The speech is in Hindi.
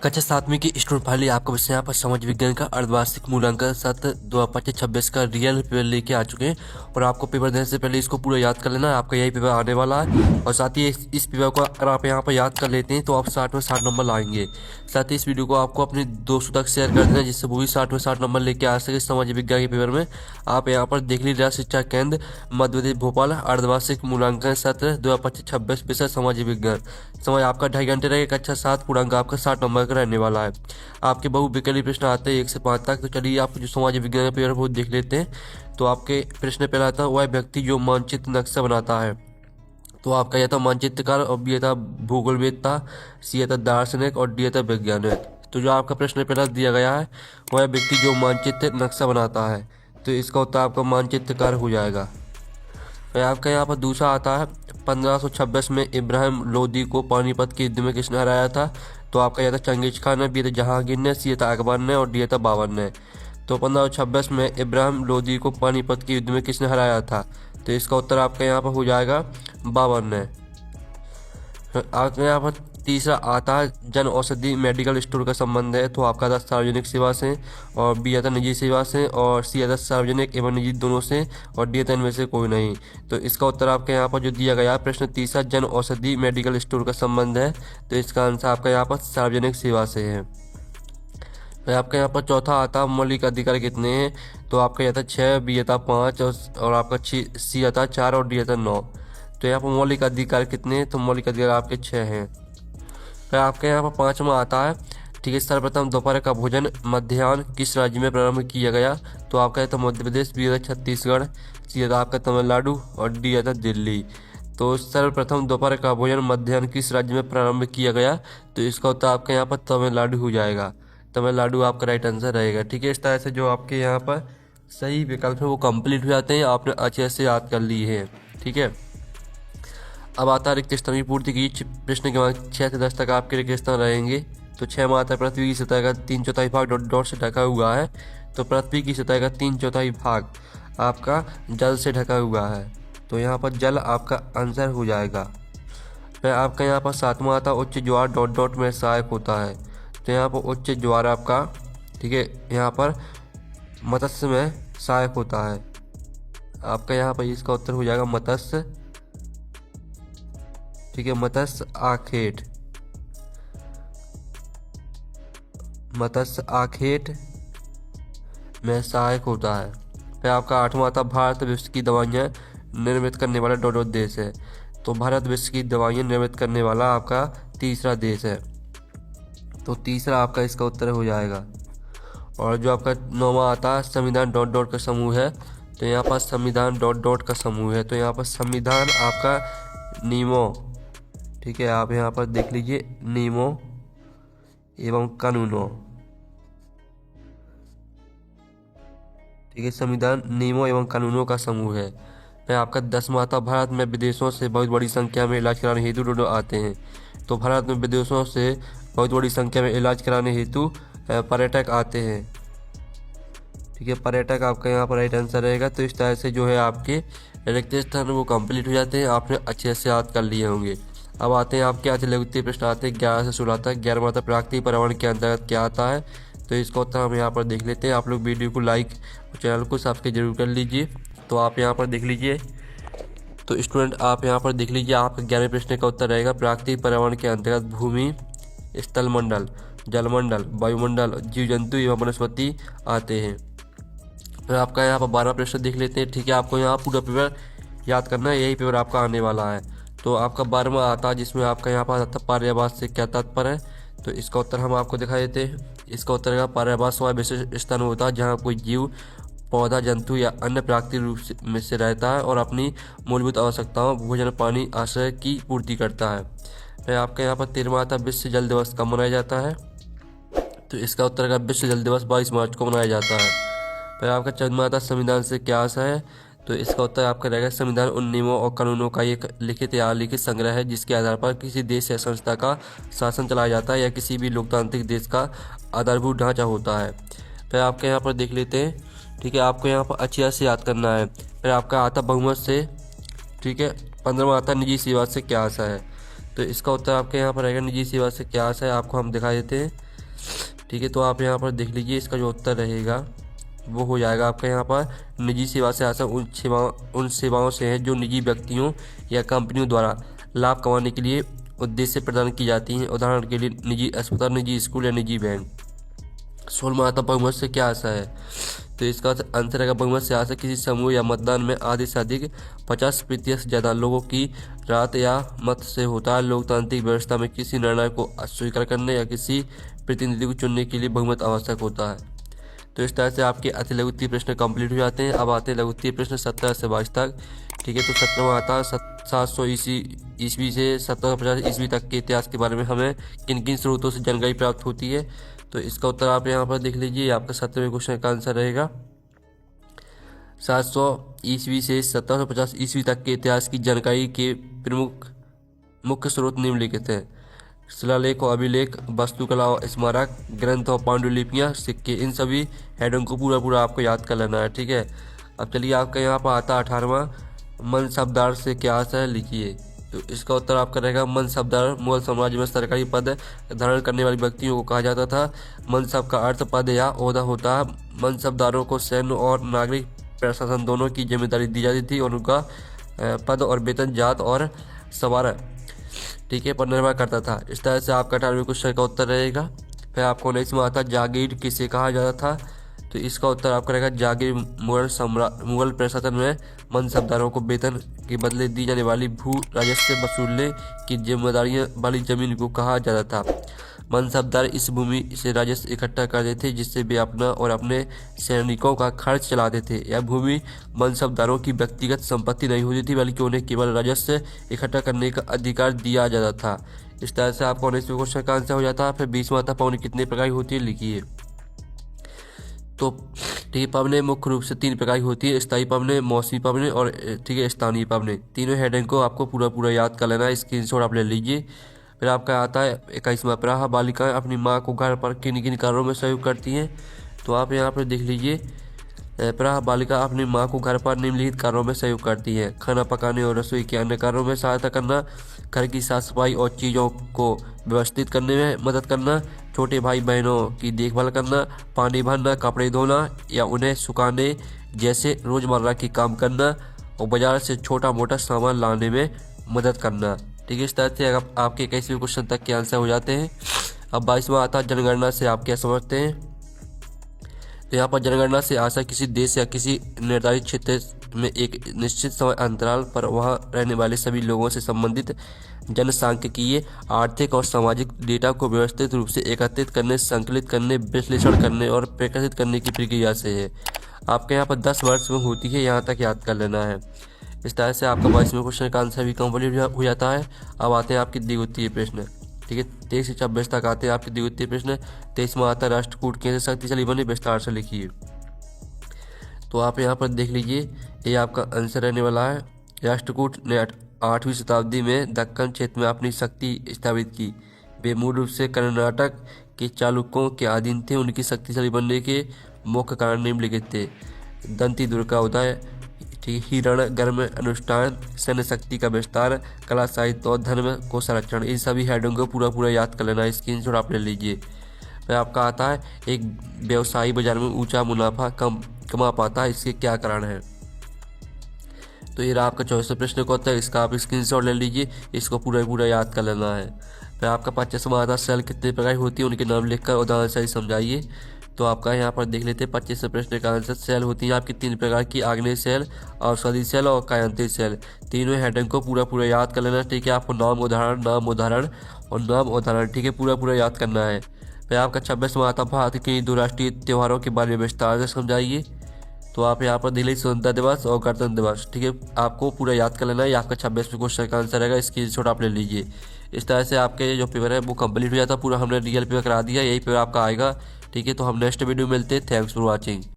कक्षा 7वीं की स्टूडेंट फाइनली आपको बच्चे यहाँ पर समाज विज्ञान का अर्धवार्षिक मूल्यांकन सत्र 2025-26 का रियल पेपर लेके आ चुके हैं। और आपको पेपर देने से पहले इसको पूरा याद कर लेना है, आपका यही पेपर आने वाला है। और साथ ही इस पेपर को अगर आप यहाँ पर याद कर लेते हैं तो आप 60 में 60 नंबर लाएंगे। साथ ही इस वीडियो को आपको अपने दोस्तों तक शेयर कर देना जिससे वो भी 60 में 60 नंबर लेके आ सके समाज विज्ञान के पेपर में। आप यहाँ पर देख लीजिए शिक्षा केंद्र मध्य प्रदेश भोपाल अर्धवार्षिक मूल्यांकन सत्र 2025-26 विषय समाज विज्ञान। समय आपका 2.5 घंटे रहेगा। कक्षा 7 पूर्णांक आपका 60 नंबर का रहने वाला है। आपके बहुविकल्पीय प्रश्न आते हैं 1 से 5 तक। तो चलिए आप जो समाज विज्ञान का पेपर वो देख लेते हैं। तो आपके प्रश्न पहला आता है वह व्यक्ति जो मानचित्र नक्शा बनाता है। तो आपका यह था मानचित्रकार, और बी था भूगोलवेत्ता, सी था दार्शनिक, और डी था वैज्ञानिक। तो जो आपका प्रश्न पहला दिया गया है वह व्यक्ति जो मानचित्र नक्शा बनाता है, तो इसका उत्तर आपका मानचित्रकार हो जाएगा। फिर आपका यहाँ पर दूसरा आता है 1526 में इब्राहिम लोदी को पानीपत के युद्ध में किसने हराया था। तो आपका यह था चंगेज खान ने, बी था जहांगीर ने, सी था अकबर ने, और डी था बाबर ने। तो 1526 में इब्राहिम लोदी को पानीपत के युद्ध में किसने हराया था। तो इसका उत्तर आपका यहाँ पर हो जाएगा बाबर ने। आपके यहाँ पर तीसरा आता है जन औषधि मेडिकल स्टोर का संबंध है। तो आपका था सार्वजनिक सेवा से, और बी आता निजी सेवा से, और सी आता सार्वजनिक एवं निजी दोनों से, और डी आता इनमें से कोई नहीं। तो इसका उत्तर आपके यहाँ पर जो दिया गया प्रश्न तीसरा जन औषधि मेडिकल स्टोर का संबंध है, तो इसका आंसर आपका यहाँ पर सार्वजनिक सेवा से है। फिर आपका यहाँ पर चौथा आता मौलिक अधिकार कितने हैं। तो आपका यह था 6, बी आता 5, और आपका सी आता 4, और डी आता 9। तो यहाँ पर मौलिक अधिकार कितने हैं। तो मौलिक अधिकार आपके 6 हैं। फिर आपके यहाँ पर पाँचवा आता है ठीक है, सर्वप्रथम दोपहर का भोजन मध्याह्न किस राज्य में प्रारंभ किया गया। तो आपका यह था मध्य प्रदेश, बी था छत्तीसगढ़, सी था आपका तमिलनाडु, और डी था दिल्ली। तो सर्वप्रथम दोपहर का भोजन मध्याह्न किस राज्य में प्रारंभ किया गया। तो इसका उत्तर आपका यहाँ पर तमिलनाडु हो जाएगा। तमिलनाडु आपका राइट आंसर रहेगा। ठीक है, इस तरह से जो आपके यहाँ पर सही विकल्प है वो कंप्लीट हो जाते हैं, आपने अच्छे से याद कर ली है। ठीक है, अब आता है रिक्त स्थान की पूर्ति की। प्रश्न के बाद 6 से 10 तक आपके रिक्त स्थान रहेंगे। तो 6 में आता है पृथ्वी की सतह का 3/4 भाग डॉट डॉट से ढका हुआ है। तो पृथ्वी की सतह का 3/4 भाग आपका जल से ढका हुआ है। तो यहाँ पर जल आपका आंसर हो जाएगा। फिर आपका यहाँ पर 7वां आता है उच्च ज्वार डॉट डॉट में सहायक होता है। तो यहाँ पर उच्च ज्वार आपका ठीक है यहाँ पर मत्स्य में सहायक होता है। आपका यहाँ पर इसका उत्तर हो जाएगा मत्स्य। ठीक है, मत्स्य आखेट, मत्स्य आखेट में सहायक होता है। फिर आपका 8वां आता भारत विश्व की दवाइयाँ निर्मित करने वाला डॉट डॉट देश है। तो भारत विश्व की दवाइयाँ निर्मित करने वाला आपका तीसरा देश है। तो तीसरा आपका इसका उत्तर हो जाएगा। और जो आपका 9वां आता है संविधान डॉट डॉट का समूह है। तो यहाँ पर संविधान डॉट डॉट का समूह है। तो यहाँ पर संविधान आपका नियमों, ठीक है, आप यहाँ पर देख लीजिए नियमों एवं कानूनों। ठीक है, संविधान नियमों एवं कानूनों का समूह है। फिर आपका 10वां आता भारत में विदेशों से बहुत बड़ी संख्या में इलाज कराने हेतु डॉट आते हैं। तो भारत में विदेशों से बहुत बड़ी संख्या में इलाज कराने हेतु पर्यटक आते हैं। ठीक है, पर्यटक आपका यहाँ पर राइट आंसर रहेगा। तो इस तरह से जो है आपके रिक्त स्थान वो कंप्लीट हो जाते हैं, आपने अच्छे से याद कर लिए होंगे। अब आते हैं आपके अति लघुत्तरीय प्रश्न आते हैं 11 से 16 तक। 11वां आता प्राकृतिक पर्यावरण के अंतर्गत क्या आता है। तो इसका उत्तर हम यहाँ पर देख लेते हैं। आप लोग वीडियो को लाइक और चैनल को सब्सक्राइब जरूर कर लीजिए। तो आप यहाँ पर देख लीजिए। तो स्टूडेंट आप यहाँ पर देख लीजिए, आपका 11वें प्रश्न का उत्तर रहेगा प्राकृतिक पर्यावरण के अंतर्गत भूमि, स्थलमंडल, जलमंडल, वायुमंडल, जीव जंतु एवं वनस्पति आते हैं। फिर आपका यहाँ पर 12वां प्रश्न देख लेते हैं। ठीक है, आपको यहाँ पूरा पेपर याद करना है, यही पेपर आपका आने वाला है। तो आपका 12वां आता है जिसमें आपका यहाँ पर आता है पर्यावास से क्या तात्पर्य है। तो इसका उत्तर हम आपको दिखा देते हैं। इसका उत्तर है पर्यावास वह विशेष स्थान होता है जहाँ कोई जीव, पौधा, जंतु या अन्य प्राकृतिक रूप में से रहता है और अपनी मूलभूत आवश्यकताओं भोजन, पानी, आश्रय की पूर्ति करता है। फिर आपके यहाँ पर 13वां आता है विश्व जल दिवस कब मनाया जाता है। तो इसका उत्तर का विश्व जल दिवस 22 मार्च को मनाया जाता है। फिर आपका 14वां आता संविधान से क्या आशय है। तो इसका उत्तर आपका रहेगा संविधान उन नियमों और कानूनों का एक लिखित या अलिखित संग्रह है जिसके आधार पर किसी देश या संस्था का शासन चलाया जाता है या किसी भी लोकतांत्रिक देश का आधारभूत ढांचा होता है। फिर आपके यहाँ पर देख लेते हैं। ठीक है, आपको यहाँ पर अच्छी तरह से याद करना है। फिर आपका आता बहुमत से। ठीक है, 15वां आता निजी सेवा से क्या आशा है। तो इसका उत्तर आपके यहाँ पर रहेगा निजी सेवा से क्या आशा है, आपको हम दिखा देते हैं। ठीक है। तो आप यहाँ पर देख लीजिए, इसका जो उत्तर रहेगा वो हो जाएगा आपका यहाँ पर निजी सेवा से आशा उन सेवाओं से है जो निजी व्यक्तियों या कंपनियों द्वारा लाभ कमाने के लिए उद्देश्य प्रदान की जाती हैं। उदाहरण के लिए निजी अस्पताल, निजी स्कूल या निजी बैंक। 16वां आता बहुमत से क्या आशा है, तो इसका आंसर रहेगा बहुमत से आशा किसी समूह या मतदान में आधे से अधिक 50% से ज़्यादा लोगों की राय या मत से होता है। लोकतांत्रिक व्यवस्था में किसी निर्णय को अस्वीकार करने या किसी प्रतिनिधि को चुनने के लिए बहुमत आवश्यक होता है। तो इस तरह से आपके अति लघु उत्तरीय प्रश्न कंप्लीट हो जाते हैं। अब आते हैं लघु उत्तरीय प्रश्न 17 से 22 तक। ठीक है, तो 17वां आता है 700 ईस्वी से 1750 ईस्वी तक के इतिहास के बारे में हमें किन किन स्रोतों से जानकारी प्राप्त होती है। तो इसका उत्तर आप यहाँ पर देख लीजिए, आपका 17वें क्वेश्चन का आंसर रहेगा 700 ईस्वी से 1750 ईस्वी तक के इतिहास की जानकारी के प्रमुख मुख्य स्रोत निम्नलिखित हैं। शिलालेख और अभिलेख, वास्तुकला और स्मारक, ग्रंथ और पांडुलिपियाँ, सिक्के। इन सभी हेडों को पूरा आपको याद कर लेना है। ठीक है, अब चलिए आपका यहाँ पर आता 18वां मनसबदार से क्या आशा है, लिखिए। तो इसका उत्तर आपका रहेगा मनसबदार मुगल साम्राज्य में सरकारी पद धारण करने वाले व्यक्तियों को कहा जाता था। मनसब का अर्थ पद या ओहदा होता है। मनसबदारों को सैन्य और नागरिक प्रशासन दोनों की जिम्मेदारी दी जाती थी और उनका पद और वेतन जात और सवार, ठीक है, पर निर्भर करता था। इस तरह से आपका 18वें क्वेश्चन का उत्तर रहेगा। फिर आपको 19वां आता जागीर किसे कहा जाता था, तो इसका उत्तर आपका रहेगा जागीर मुगल प्रशासन में मनसबदारों को वेतन के बदले दी जाने वाली भू राजस्व वसूलने की जिम्मेदारियां वाली जमीन को कहा जाता था। मनसबदार इस भूमि से राजस्व इकट्ठा करते थे जिससे वे अपना और अपने सैनिकों का खर्च चलाते थे। यह भूमि मनसबदारों की व्यक्तिगत संपत्ति नहीं होती थी, बल्कि उन्हें केवल राजस्व इकट्ठा करने का अधिकार दिया जाता था। इस तरह से आपका 19वें क्वेश्चन का आंसर हो जाता है। फिर 20वां आता पौने कितने प्रकार की होती है, लिखिए। तो ठीक है, पवने मुख्य रूप से 3 प्रकार की होती है, स्थायी पवने, मौसमी पवने और ठीक है स्थानीय पवने। तीनों हेडिंग को आपको पूरा याद कर लेना है, स्क्रीनशॉट आप ले लीजिए। फिर आपका आता है 21वां प्रवाह बालिकाएं अपनी माँ को घर पर किन किन कार्यों में सहयोग करती हैं, तो आप यहाँ पर देख लीजिए। प्रवाह बालिका अपनी माँ को घर पर निम्नलिखित कार्यों में सहयोग करती है। खाना पकाने और रसोई के अन्य कार्यों में सहायता करना, घर की साफ सफाई और चीज़ों को व्यवस्थित करने में मदद करना, छोटे भाई बहनों की देखभाल करना, पानी भरना, कपड़े धोना या उन्हें सुखाने जैसे रोज़मर्रा के काम करना और बाजार से छोटा मोटा सामान लाने में मदद करना। ठीक है, इस तरह से आपके 21वें क्वेश्चन तक के आंसर हो जाते हैं। अब 22वां आता है जनगणना से आप क्या समझते हैं, तो यहाँ पर जनगणना से आशा किसी देश या किसी निर्धारित क्षेत्र में एक निश्चित समय अंतराल पर वहाँ रहने वाले सभी लोगों से संबंधित जनसांख्यिकीय, आर्थिक और सामाजिक डेटा को व्यवस्थित रूप से एकत्रित करने, संकलित करने, विश्लेषण करने और प्रकाशित करने की प्रक्रिया से है। आपके यहाँ पर 10 वर्ष में होती है, यहाँ तक याद कर लेना है। इस तरह से आपका 22वें क्वेश्चन का आंसर भी कंप्लीट हो जाता है। अब आते हैं आपके द्वितीय प्रश्न। ठीक है, 23 से 26 तक आते हैं आपके द्वितीय प्रश्न। 23वां आता है राष्ट्रकूट कैसे शक्तिशाली बने, विस्तार से लिखिए। तो आप यहाँ पर देख लीजिए, ये आपका आंसर रहने वाला है। राष्ट्रकूट ने 8वीं शताब्दी में दक्कन क्षेत्र में अपनी शक्ति स्थापित की। वे मूल रूप से कर्नाटक के चालुक्यों के अधीन थे। उनकी शक्तिशाली बनने के मुख्य कारण निम्नलिखित थे: दंती दुर्ग का उदय, हिरण गर्म अनुष्ठान, सैन्य शक्ति का विस्तार, कला साहित्य और धर्म को संरक्षण। इन सभी हेडों को पूरा याद कर लेना, स्क्रीनशॉट आप ले लीजिए। फिर आपका आता है एक व्यवसायी बाजार में ऊंचा मुनाफा कमा पाता है, इसके क्या कारण है, तो ये रहा आपका 24वें प्रश्न का उत्तर। इसका आप स्क्रीनशॉट ले लीजिए, इसको पूरा याद कर लेना है। फिर आपका 25वां आता है सेल कितने प्रकार की होती है, उनके नाम लिखकर उदाहरण से समझाइए। तो आपका यहाँ पर देख लेते हैं 25वें प्रश्न का आंसर। सेल होती है आपकी 3 प्रकार की: आग्नेय सेल, औषधि सेल और कायांतिक सेल। तीनों हेडिंग को पूरा याद कर लेना। ठीक है, आपको नाम उदाहरण और नाम उदाहरण, ठीक है, पूरा याद करना है। फिर आपका 26वां आता भारत के 2 राष्ट्रीय त्योहारों के बारे में विस्तार से समझाइए। तो आप यहाँ पर दिल्ली स्वतंत्रता दिवस और गणतंत्र दिवस, ठीक है, आपको पूरा याद कर लेना है। आपका 26वें क्वेश्चन का आंसर रहेगा, स्क्रीनशॉट आप ले लीजिए। इस तरह से आपके जो पेपर है वो कंप्लीट हो जाता है। पूरा हमने रियल पेपर करा दिया, यही पेपर आपका आएगा। ठीक है, तो हम नेक्स्ट वीडियो में मिलते हैं। Thanks for watching.